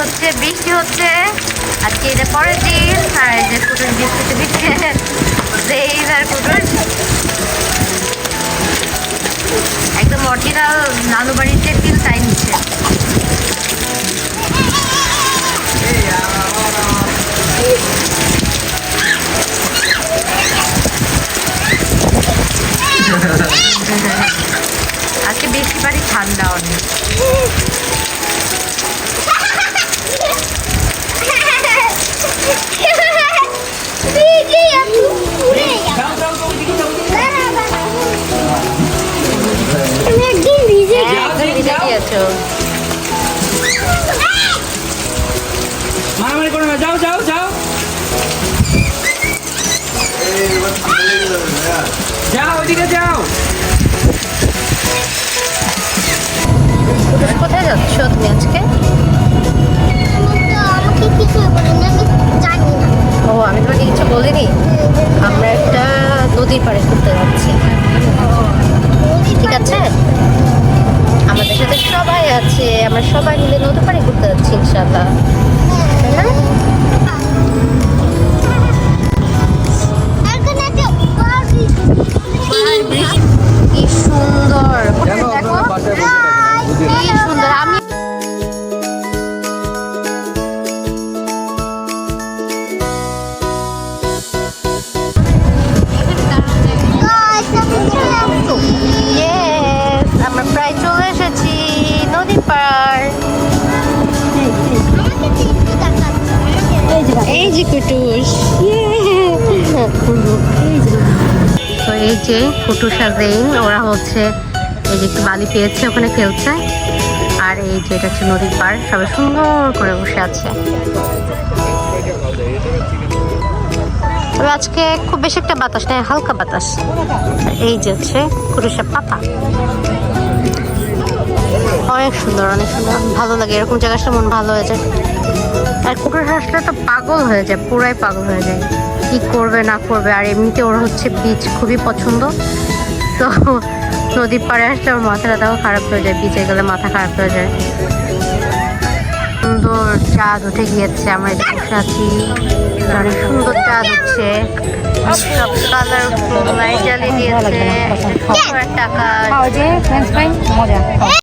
হচ্ছে বৃষ্টি হচ্ছে। আজকে এটা পরের দিন আর এই যে কুটুর বিস্কুটে দিচ্ছে দেই আর কুটুর একদম অরিজিনাল নানু বাড়ির যে ফিল তাই নিচ্ছে। আজকে বেশি বাড়ি ঠান্ডা অনেক। মারামারি করো না, যাও যাও যাও যাও ওইদিকে যাও। কোথায় যাচ্ছ তুমি আজকে? ও আমি তোমাকে কিছু বলিনি। আমরা একটা নদীর পাড়ে ঘুরতে যাচ্ছি, ঠিক আছে? আমাদের সাথে সবাই আছে, আমরা সবাই মিলে নদীর পাড়ে ঘুরতে যাচ্ছি ইনশাআল্লাহ। কি সুন্দর, দেখো কি সুন্দর। আমি আমরা প্রায় চলে এসেছি নদীর পাড়। এই যে কুটুস, তো এই যে কুটুস আর জেইন ওরা হচ্ছে এই যে একটু বালি পেয়েছে ওখানে খেলছে। আর এই যে এটা হচ্ছে নদীর পাড়, সবাই সুন্দর করে বসে আছে। তবে আজকে খুব বেশি একটা বাতাস নেই, হালকা বাতাস। এই যে হচ্ছে কুটুসের পাপা, অনেক সুন্দর অনেক সুন্দর, ভালো লাগে এরকম জায়গাটা, মন ভালো হয়ে যায়। আর কুকুর হাঁসটা তো পাগল হয়ে যায়, পুরাই পাগল হয়ে যায়, কি করবে না করবে। আর এমনিতে ওর হচ্ছে বিচ খুবই পছন্দ, তো নদীর পাড়ে আসলে ওর মাথা ব্যথাও খারাপ হয়ে যায়, বিচে গেলে মাথা খারাপ হয়ে যায়। সুন্দর চাঁদ উঠে গিয়েছে, আমরা এদিকে বসে আছি, অনেক সুন্দর চাঁদ উঠছে, সব কালারফুল লাইট জ্বালিয়ে দিয়েছে। টাকা